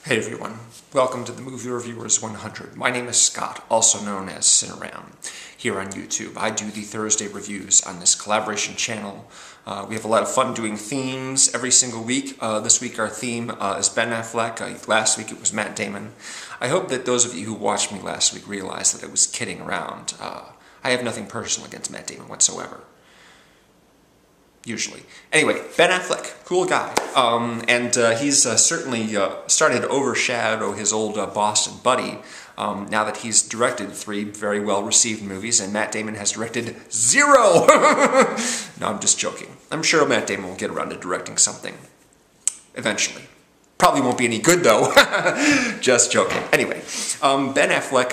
Hey everyone, welcome to the Movie Reviewers 100. My name is Scott, also known as Cineram, here on YouTube. I do the Thursday reviews on this collaboration channel. We have a lot of fun doing themes every single week. This week our theme is Ben Affleck. Last week it was Matt Damon. I hope that those of you who watched me last week realized that I was kidding around. I have nothing personal against Matt Damon whatsoever. Usually. Anyway, Ben Affleck, cool guy. And he's certainly started to overshadow his old Boston buddy now that he's directed 3 very well-received movies and Matt Damon has directed 0! No, I'm just joking. I'm sure Matt Damon will get around to directing something eventually. Probably won't be any good, though. Just joking. Anyway, Ben Affleck,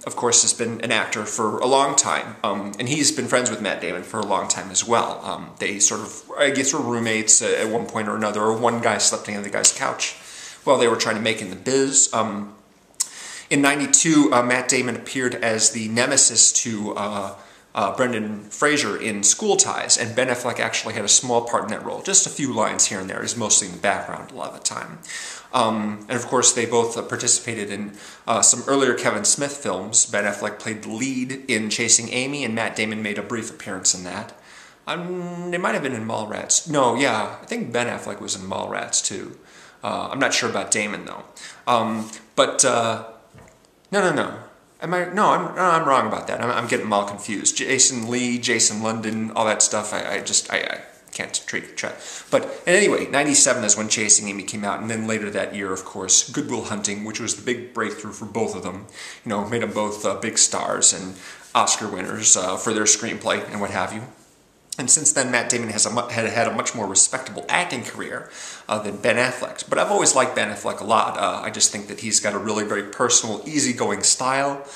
of course, has been an actor for a long time, and he's been friends with Matt Damon for a long time as well. They sort of, I guess, were roommates at one point or another, or one guy slept on the other guy's couch while they were trying to make in the biz. In '92, Matt Damon appeared as the nemesis to Brendan Fraser in School Ties, and Ben Affleck actually had a small part in that role. Just a few lines here and there. He's mostly in the background a lot of the time. And of course, they both participated in some earlier Kevin Smith films. Ben Affleck played the lead in Chasing Amy, and Matt Damon made a brief appearance in that. They might have been in Mallrats. No, yeah, I think Ben Affleck was in Mallrats too. I'm not sure about Damon though. No. No, I'm wrong about that. I'm getting them all confused. Jason Lee, Jason London, all that stuff. I can't track. But anyway, '97 is when Chasing Amy came out, and then later that year, of course, Good Will Hunting, which was the big breakthrough for both of them. You know, made them both big stars and Oscar winners for their screenplay and what have you. And since then, Matt Damon has had a much more respectable acting career than Ben Affleck's. But I've always liked Ben Affleck a lot. I just think that he's got a really very personal, easygoing style.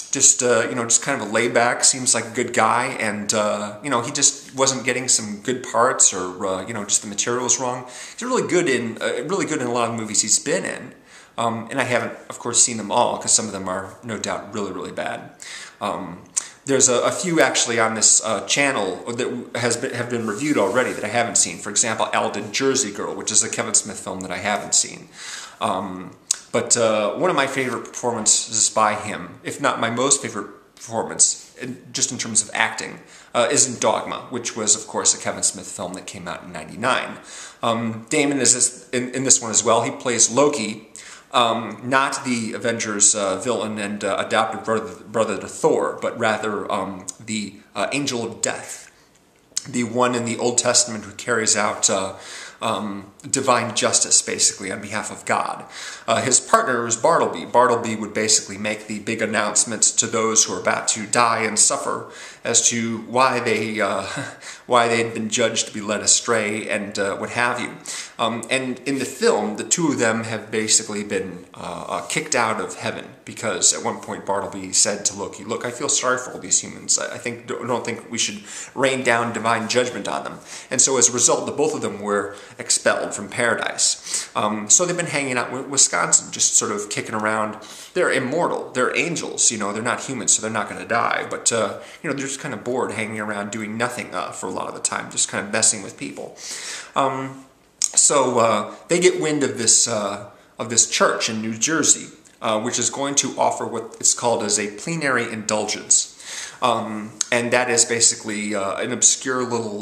Just kind of a laid-back, seems like a good guy. And, he just wasn't getting some good parts or, just the material was wrong. He's really good in a lot of the movies he's been in. And I haven't, of course, seen them all, because some of them are, no doubt, really, really bad. There's a few actually on this channel that have been reviewed already that I haven't seen. For example, Al did Jersey Girl, which is a Kevin Smith film that I haven't seen. But one of my favorite performances by him, if not my most favorite performance, just in terms of acting, is in Dogma, which was, of course, a Kevin Smith film that came out in '99. Damon is in this one as well. He plays Loki. Not the Avengers villain and adopted brother to Thor, but rather the Angel of Death, the one in the Old Testament who carries out divine justice, basically, on behalf of God. His partner was Bartleby. Bartleby would basically make the big announcements to those who are about to die and suffer as to why they'd been judged to be led astray and what have you. And in the film, the two of them have basically been kicked out of heaven because at one point Bartleby said to Loki, "Look, I feel sorry for all these humans. I don't think we should rain down divine judgment on them." And so as a result, the both of them were expelled from paradise. So they've been hanging out in Wisconsin, just sort of kicking around. They're immortal. They're angels. They're not humans, so they're not going to die. But they're just kind of bored hanging around doing nothing for a lot of the time, just kind of messing with people. So they get wind of this church in New Jersey, which is going to offer what is called as a plenary indulgence. And that is basically an obscure little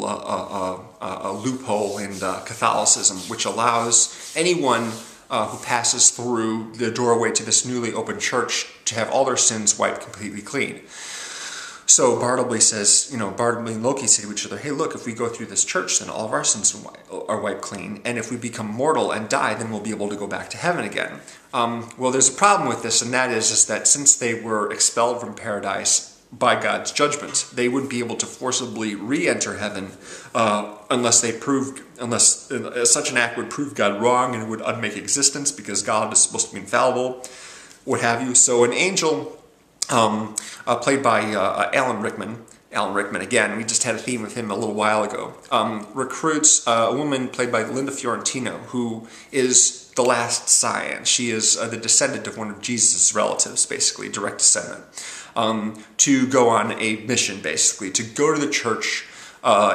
loophole in Catholicism, which allows anyone who passes through the doorway to this newly opened church to have all their sins wiped completely clean. So Bartleby and Loki say to each other, "Hey, look, if we go through this church, then all of our sins are wiped clean. And if we become mortal and die, then we'll be able to go back to heaven again." Well, there's a problem with this, and that is that since they were expelled from paradise by God's judgment, they wouldn't be able to forcibly re-enter heaven unless such an act would prove God wrong and it would unmake existence, because God is supposed to be infallible, what have you. So an angel played by Alan Rickman again, we just had a theme with him a little while ago, recruits a woman played by Linda Fiorentino, who is the last scion. She is the descendant of one of Jesus' relatives, basically, direct descendant, to go on a mission, basically, to go to the church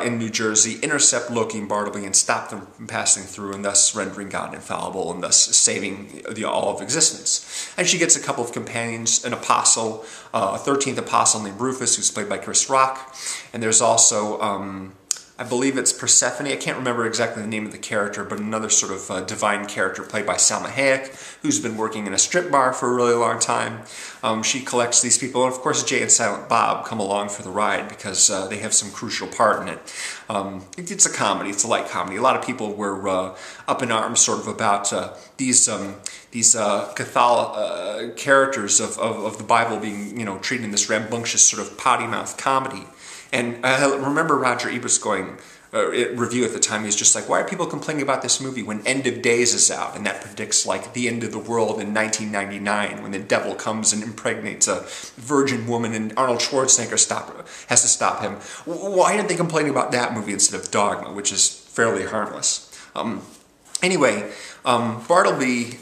in New Jersey intercept Loki and Bartleby and stop them from passing through, and thus rendering God infallible and thus saving all of existence. And she gets a couple of companions, an apostle, a 13th apostle named Rufus, who's played by Chris Rock, and there's also I believe it's Persephone. I can't remember exactly the name of the character, but another sort of divine character played by Salma Hayek, who's been working in a strip bar for a really long time. She collects these people, and of course Jay and Silent Bob come along for the ride because they have some crucial part in it. It's a comedy. It's a light comedy. A lot of people were up in arms sort of about these Catholic characters of the Bible being, treated in this rambunctious sort of potty-mouth comedy. And I remember Roger Ebert's review at the time, he was just like, why are people complaining about this movie when End of Days is out? And that predicts like the end of the world in 1999 when the devil comes and impregnates a virgin woman and Arnold Schwarzenegger has to stop him. Why didn't they complain about that movie instead of Dogma, which is fairly harmless? Anyway, Bartleby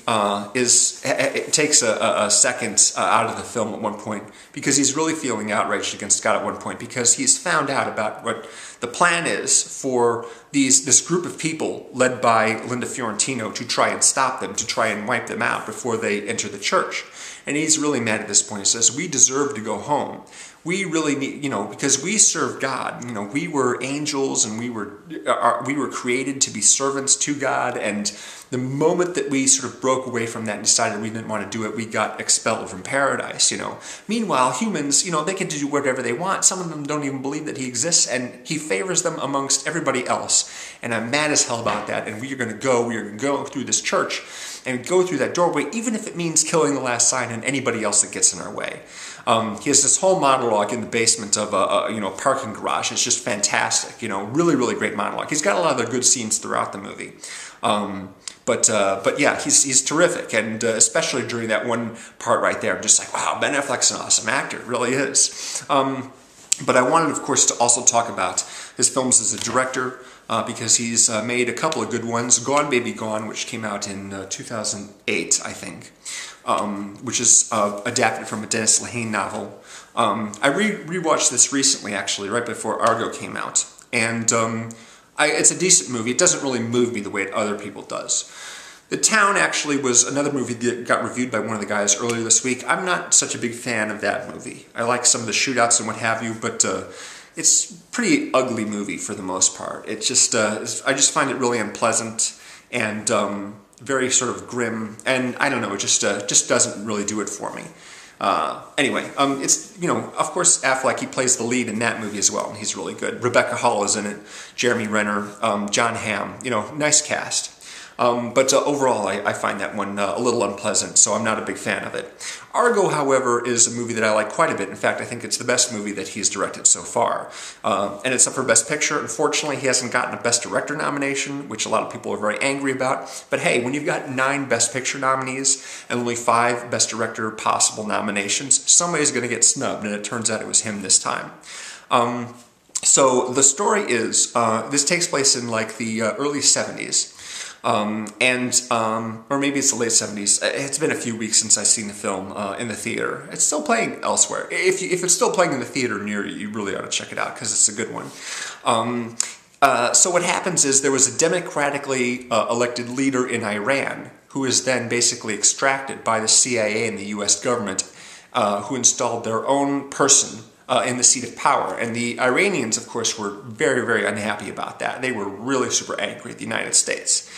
takes a second out of the film at one point because he's really feeling outraged against God at one point because he's found out about what the plan is for this group of people led by Linda Fiorentino to try and stop them, to try and wipe them out before they enter the church. And he's really mad at this point. He says, we deserve to go home. We really need, because we serve God. We were angels and we were created to be servants to God. And the moment that we sort of broke away from that and decided we didn't want to do it, we got expelled from paradise, Meanwhile, humans, they can do whatever they want. Some of them don't even believe that he exists, and he favors them amongst everybody else. And I'm mad as hell about that. And we are going to go through this church and go through that doorway, even if it means killing the last sign and anybody else that gets in our way. He has this whole monologue in the basement of a parking garage. It's just fantastic, really, really great monologue. He's got a lot of other good scenes throughout the movie. But yeah, he's terrific, and especially during that one part right there, I'm just like, wow, Ben Affleck's an awesome actor, really is. But I wanted, of course, to also talk about his films as a director, because he's made a couple of good ones. Gone Baby Gone, which came out in 2008, I think, which is adapted from a Dennis Lehane novel. I rewatched this recently, actually, right before Argo came out, and it's a decent movie. It doesn't really move me the way other people does. The Town actually was another movie that got reviewed by one of the guys earlier this week. I'm not such a big fan of that movie. I like some of the shootouts and what have you, but it's a pretty ugly movie for the most part. It just I just find it really unpleasant and very sort of grim, and I don't know, it just doesn't really do it for me. Anyway, it's, of course, Affleck, he plays the lead in that movie as well, and he's really good. Rebecca Hall is in it, Jeremy Renner, John Hamm, nice cast. But overall, I find that one a little unpleasant, so I'm not a big fan of it. Argo, however, is a movie that I like quite a bit. In fact, I think it's the best movie that he's directed so far. And it's up for Best Picture. Unfortunately, he hasn't gotten a Best Director nomination, which a lot of people are very angry about. But hey, when you've got 9 Best Picture nominees and only 5 Best Director possible nominations, somebody's going to get snubbed, and it turns out it was him this time. So the story is, this takes place in like the early 70s. Or maybe it's the late 70s. It's been a few weeks since I've seen the film in the theater. It's still playing elsewhere. If it's still playing in the theater near you, you really ought to check it out because it's a good one. So what happens is there was a democratically elected leader in Iran who is then basically extracted by the CIA and the US government, who installed their own person in the seat of power. And the Iranians, of course, were very, very unhappy about that. They were really super angry at the United States.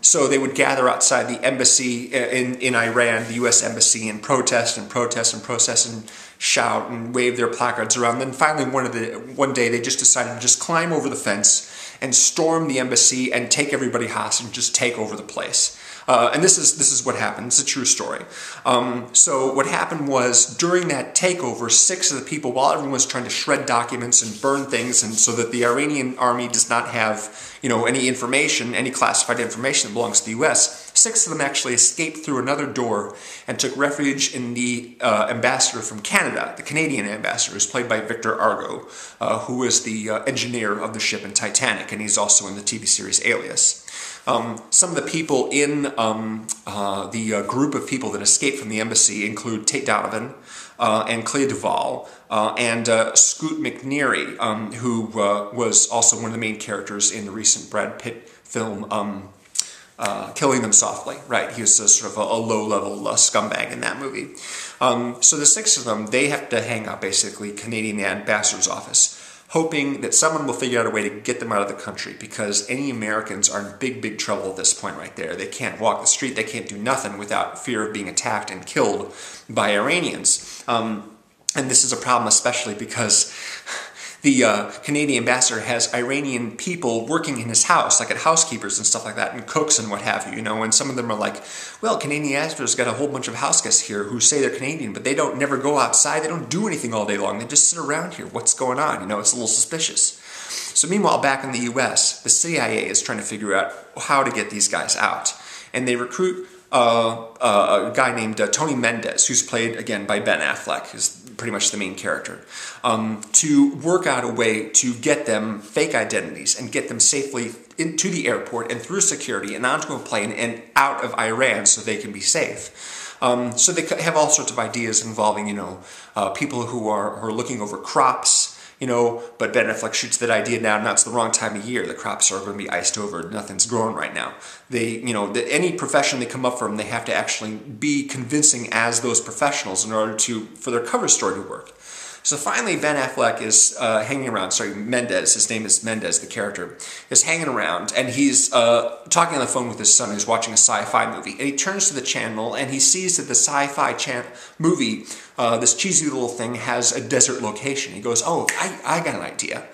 So they would gather outside the embassy in Iran, the U.S. embassy, and protest and protest and protest and shout and wave their placards around. Then finally one day they just decided to just climb over the fence and storm the embassy and take everybody hostage and just take over the place. And this is what happened. It's a true story. So what happened was, during that takeover, 6 of the people, while everyone was trying to shred documents and burn things, and so that the Iranian army does not have, any information, any classified information that belongs to the U.S., 6 of them actually escaped through another door and took refuge in the ambassador from Canada, the Canadian ambassador, who's played by Victor Argo, who was the engineer of the ship in Titanic, and he's also in the TV series Alias. Some of the people in the group of people that escaped from the embassy include Tate Donovan and Clea Duvall and Scoot McNairy, who was also one of the main characters in the recent Brad Pitt film Killing Them Softly. Right, he was sort of a low-level scumbag in that movie. So the 6 of them, they have to hang out basically Canadian ambassador's office, hoping that someone will figure out a way to get them out of the country, because any Americans are in big, big trouble at this point right there. They can't walk the street, they can't do nothing without fear of being attacked and killed by Iranians. And this is a problem especially because the Canadian ambassador has Iranian people working in his house, like at housekeepers and stuff like that, and cooks and what have you, you know, and some of them are like, well, Canadian ambassador's got a whole bunch of house guests here who say they're Canadian, but they don't never go outside, they don't do anything all day long, they just sit around here. What's going on? You know, it's a little suspicious. So meanwhile, back in the US, the CIA is trying to figure out how to get these guys out. And they recruit a guy named Tony Mendez, who's played, again, by Ben Affleck, who's pretty much the main character, to work out a way to get them fake identities and get them safely into the airport and through security and onto a plane and out of Iran so they can be safe. So they have all sorts of ideas involving, you know, people who are looking over crops, you know, but Ben Affleck shoots that idea down. Now it's the wrong time of year. The crops are going to be iced over. Nothing's growing right now. They, you know, any profession they come up from, they have to actually be convincing as those professionals in order for their cover story to work. So finally, Ben Affleck is hanging around. Sorry, Mendez. His name is Mendez. The character is hanging around, and he's talking on the phone with his son, who's watching a sci-fi movie. And he turns to the channel, and he sees that the sci-fi movie, this cheesy little thing, has a desert location. He goes, "Oh, I got an idea.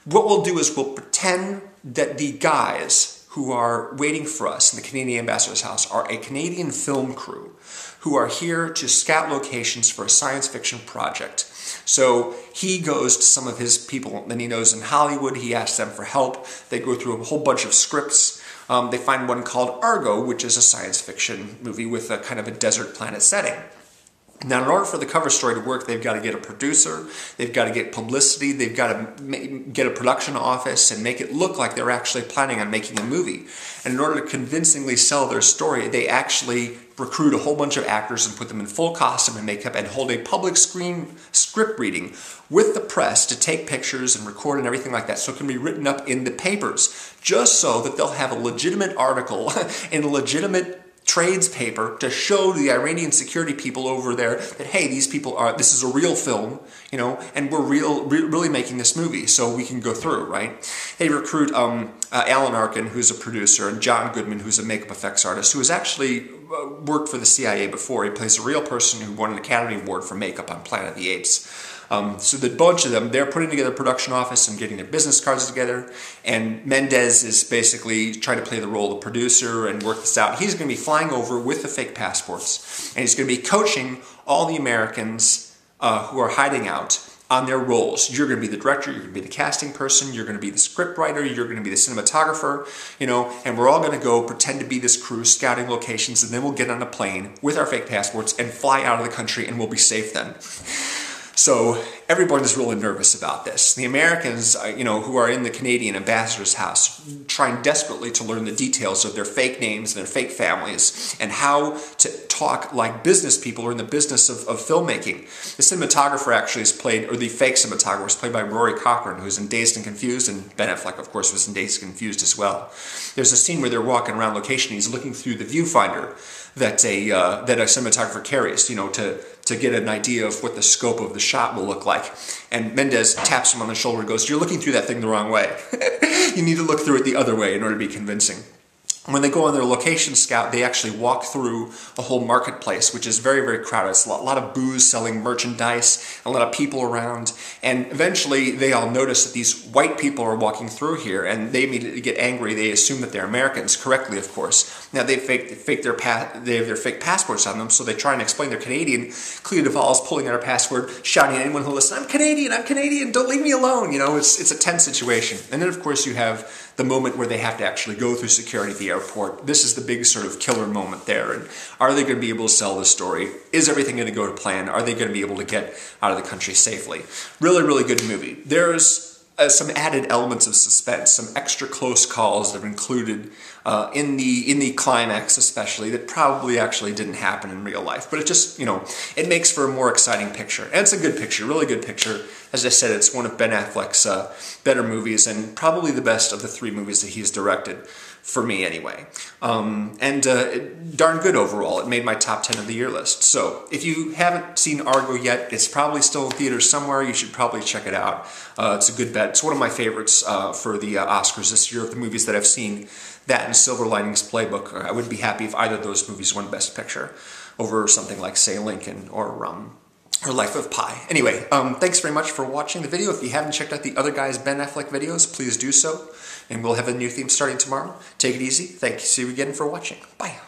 What we'll do is we'll pretend that the guys who are waiting for us in the Canadian ambassador's house are a Canadian film crew who are here to scout locations for a science fiction project." So he goes to some of his people that he knows in Hollywood. He asks them for help. They go through a whole bunch of scripts. They find one called Argo, which is a science fiction movie with a kind of a desert planet setting. Now, in order for the cover story to work, they've got to get a producer, they've got to get publicity, they've got to get a production office and make it look like they're actually planning on making a movie. And in order to convincingly sell their story, they actually recruit a whole bunch of actors and put them in full costume and makeup and hold a public screen script reading with the press to take pictures and record and everything like that, so it can be written up in the papers, just so that they'll have a legitimate article in a legitimate trades paper to show the Iranian security people over there that, hey, these people are, this is a real film, you know, and we're really making this movie, so we can go through, right? They recruit Alan Arkin, who's a producer, and John Goodman, who's a makeup effects artist, who has actually worked for the CIA before. He plays a real person who won an Academy Award for makeup on Planet of the Apes. So the bunch of them, they're putting together a production office and getting their business cards together, and Mendez is basically trying to play the role of producer and work this out. He's going to be flying over with the fake passports, and he's going to be coaching all the Americans who are hiding out on their roles. You're going to be the director, you're going to be the casting person, you're going to be the script writer, you're going to be the cinematographer, you know, and we're all going to go pretend to be this crew scouting locations, and then we'll get on a plane with our fake passports and fly out of the country, and we'll be safe then. So everyone is really nervous about this. The Americans, you know, who are in the Canadian ambassador's house, trying desperately to learn the details of their fake names and their fake families and how to talk like business people or in the business of filmmaking. The cinematographer actually is played, or the fake cinematographer is played by Rory Cochrane, who's in Dazed and Confused, and Ben Affleck, of course, was in Dazed and Confused as well. There's a scene where they're walking around location, he's looking through the viewfinder that a cinematographer carries, you know, to get an idea of what the scope of the shot will look like. And Mendez taps him on the shoulder and goes, "You're looking through that thing the wrong way. You need to look through it the other way in order to be convincing." When they go on their location scout, they actually walk through a whole marketplace, which is very, very crowded. It's a lot of booze selling merchandise, a lot of people around. And eventually, they all notice that these white people are walking through here, and they immediately get angry. They assume that they're Americans, correctly, of course. Now, they have their fake passports on them, so they try and explain they're Canadian. Clea Duvall is pulling out her passport, shouting at anyone who'll listen, I'm Canadian, don't leave me alone." You know, it's a tense situation. And then, of course, you have the moment where they have to actually go through security at the airport. This is the big sort of killer moment there. And are they going to be able to sell this story? Is everything going to go to plan? Are they going to be able to get out of the country safely? Really, really good movie. There's some added elements of suspense, some extra close calls that are included in the climax, especially, that probably actually didn't happen in real life. But it just, you know, it makes for a more exciting picture. And it's a good picture, really good picture. As I said, it's one of Ben Affleck's better movies, and probably the best of the 3 movies that he's directed, for me anyway. Darn good overall. It made my top 10 of the year list. So if you haven't seen Argo yet, it's probably still in theaters somewhere. You should probably check it out. It's a good bet. It's one of my favorites for the Oscars this year of the movies that I've seen. That and Silver Linings Playbook. I would be happy if either of those movies won Best Picture over something like, say, Lincoln or Life of Pi. Anyway, thanks very much for watching the video. If you haven't checked out the other guys' Ben Affleck videos, please do so. And we'll have a new theme starting tomorrow. Take it easy. Thank you. See you again for watching. Bye.